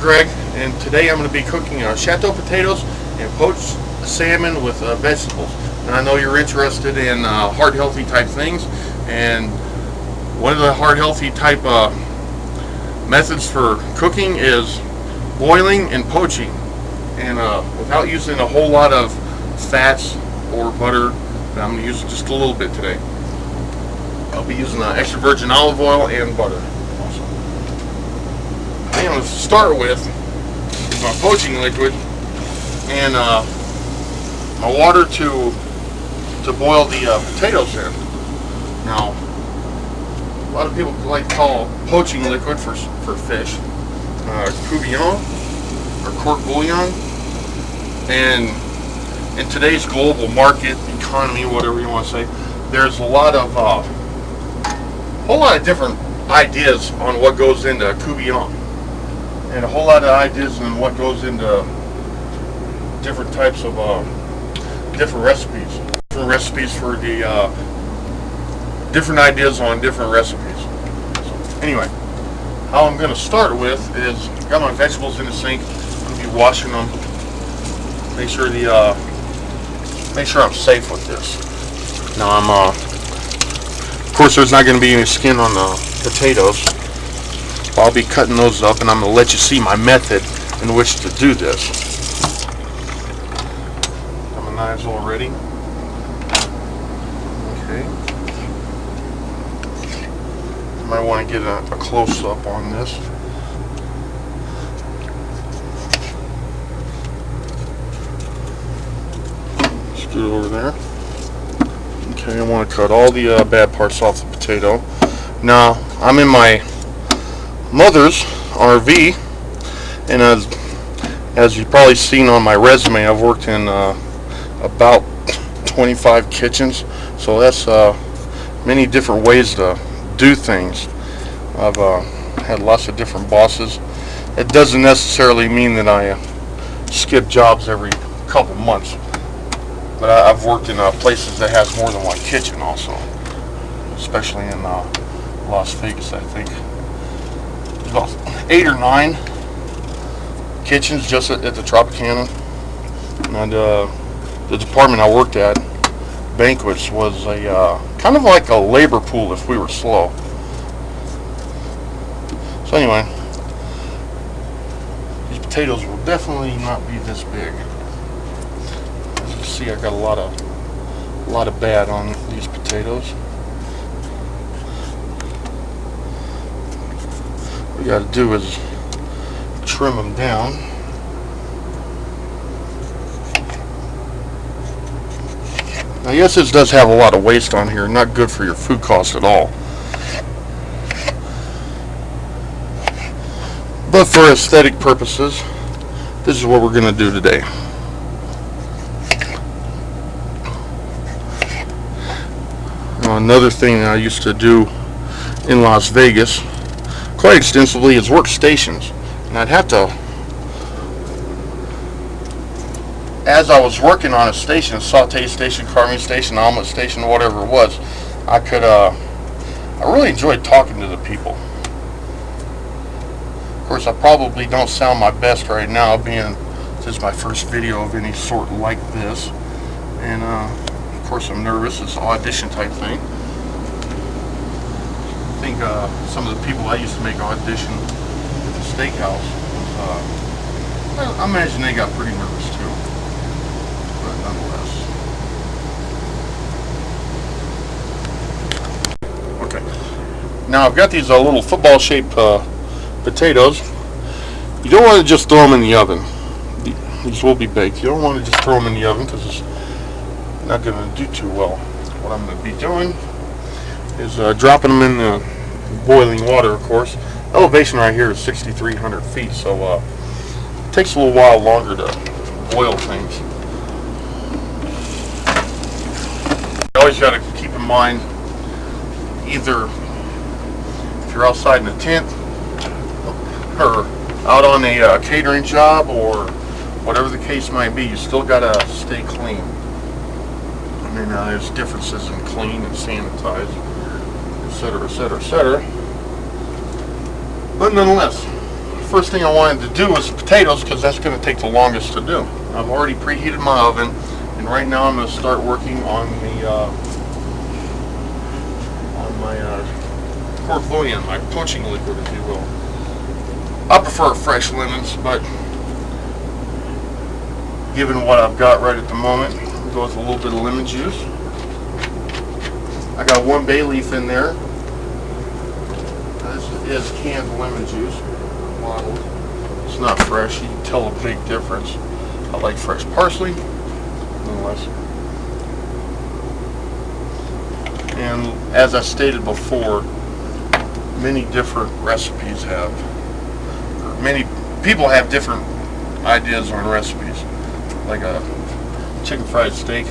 Greg, and today I'm going to be cooking chateau potatoes and poached salmon with vegetables. And I know you're interested in heart healthy type things, and one of the heart healthy type methods for cooking is boiling and poaching, and without using a whole lot of fats or butter. I'm going to use just a little bit today. I'll be using extra virgin olive oil and butter. I'm going to start with is my poaching liquid and my water to boil the potatoes in. Now, a lot of people like to call poaching liquid for fish courgouillon or court bouillon, and in today's global market economy, whatever you want to say, there's a whole lot of different ideas on what goes into courgouillon, and a whole lot of ideas on what goes into different types of different recipes for the different ideas on different recipes. So anyway, how I'm going to start with is I got my vegetables in the sink. I'm going to be washing them. Make sure I'm safe with this. Now of course there's not going to be any skin on the potatoes. I'll be cutting those up, and I'm going to let you see my method in which to do this. Got my knives all ready. Okay. You might want to get a close-up on this. Just do it over there. Okay, I want to cut all the bad parts off the potato. Now, I'm in my mother's RV, and as you've probably seen on my resume, I've worked in about 25 kitchens, so that's many different ways to do things. I've had lots of different bosses. It doesn't necessarily mean that I skip jobs every couple months, but I've worked in places that has more than one kitchen also, especially in Las Vegas. I think 8 or 9 kitchens just at the Tropicana, and the department I worked at, banquets, was a kind of like a labor pool if we were slow. So anyway, these potatoes will definitely not be this big. As you can see, I got a lot of bad on these potatoes. What you got to do is trim them down. Now, yes, this does have a lot of waste on here. Not good for your food cost at all. But for aesthetic purposes, this is what we're going to do today. Now, another thing I used to do in Las Vegas quite extensively is workstations, and I'd have to, as I was working on a station, a saute station, carving station, omelet station, whatever it was, I really enjoyed talking to the people. Of course, I probably don't sound my best right now, being this is my first video of any sort like this, and of course I'm nervous. It's an audition type thing. I think some of the people I used to make audition at the steakhouse, I imagine they got pretty nervous too, but nonetheless. Okay, now I've got these little football shaped potatoes. You don't want to just throw them in the oven. These will be baked. You don't want to just throw them in the oven because it's not going to do too well. What I'm going to be doing is dropping them in the boiling water, of course. Elevation right here is 6,300 feet, so it takes a little while longer to boil things. You always got to keep in mind, either if you're outside in a tent or out on a catering job or whatever the case might be, you still got to stay clean. I mean, there's differences in clean and sanitize, etc., etc., etc. But nonetheless, first thing I wanted to do was the potatoes, because that's going to take the longest to do. I've already preheated my oven, and right now I'm going to start working on my pork bouillon, my poaching liquid, if you will. I prefer fresh lemons, but given what I've got right at the moment, I'll go with a little bit of lemon juice. I got 1 bay leaf in there. This is canned lemon juice, bottled. It's not fresh. You can tell a big difference. I like fresh parsley, nonetheless. And as I stated before, many different recipes have, or many people have different ideas on recipes. Like a chicken fried steak.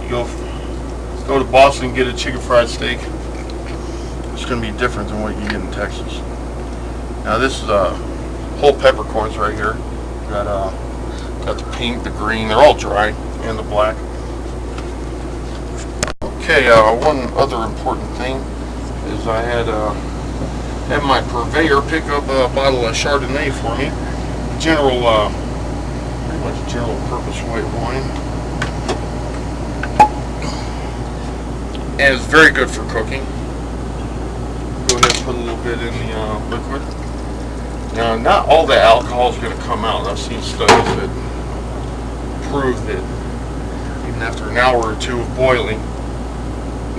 You go to Boston and get a chicken fried steak. It's going to be different than what you get in Texas. Now this is whole peppercorns right here. Got the pink, the green. They're all dry, and the black. Okay, one other important thing is I had my purveyor pick up a bottle of Chardonnay for me. General purpose white wine. And it's very good for cooking. Go ahead and put a little bit in the liquid. Now, not all the alcohol is going to come out. I've seen studies that prove that even after an hour or two of boiling,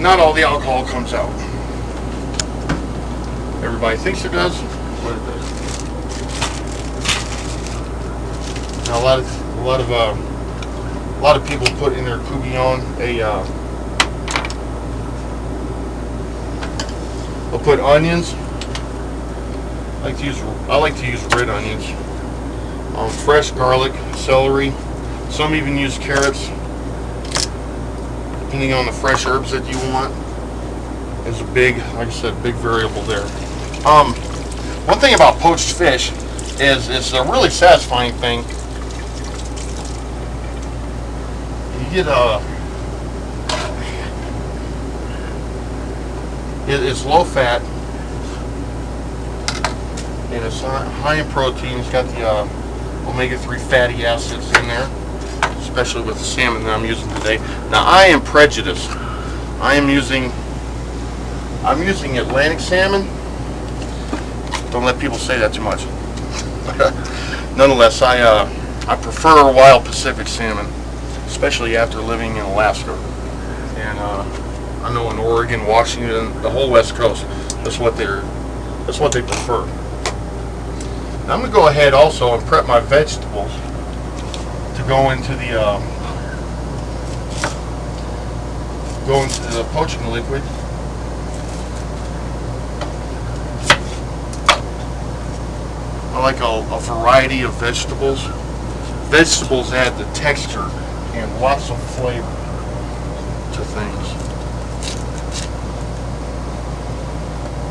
not all the alcohol comes out. Everybody thinks it does, but it doesn't. Now, a lot of people put in their courgouillon they'll put onions. I like to use red onions. Fresh garlic, celery. Some even use carrots, depending on the fresh herbs that you want. There's a big, like I said, big variable there. One thing about poached fish is it's a really satisfying thing. You get it's low fat and it's high in protein. It's got the omega-3 fatty acids in there, especially with the salmon that I'm using today. Now I am prejudiced. I'm using Atlantic salmon. Don't let people say that too much. Nonetheless, I prefer wild Pacific salmon, especially after living in Alaska. And I know in Oregon, Washington, the whole West Coast, that's what they prefer. Now I'm going to go ahead also and prep my vegetables to go into the poaching liquid. I like a variety of vegetables. Vegetables add the texture and lots of flavor to things.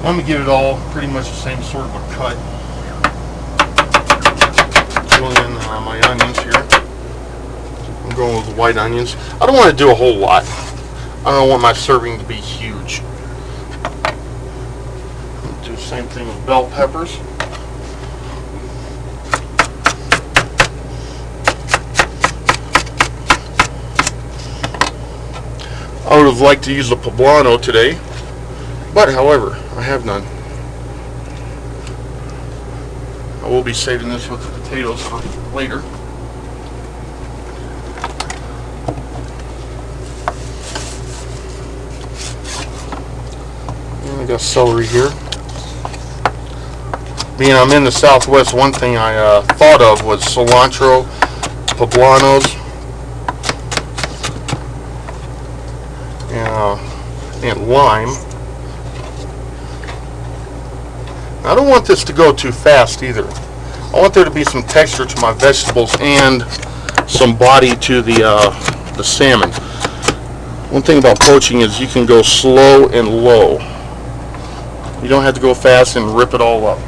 I'm going to give it all pretty much the same sort of a cut. Throw in my onions here. I'm going with the white onions. I don't want to do a whole lot. I don't want my serving to be huge. Do the same thing with bell peppers. I would have liked to use a poblano today, but however, I have none. I will be saving this with the potatoes for later. And I got celery here. Being I'm in the Southwest, one thing I thought of was cilantro, poblanos, and lime. I don't want this to go too fast either. I want there to be some texture to my vegetables and some body to the salmon. One thing about poaching is you can go slow and low. You don't have to go fast and rip it all up.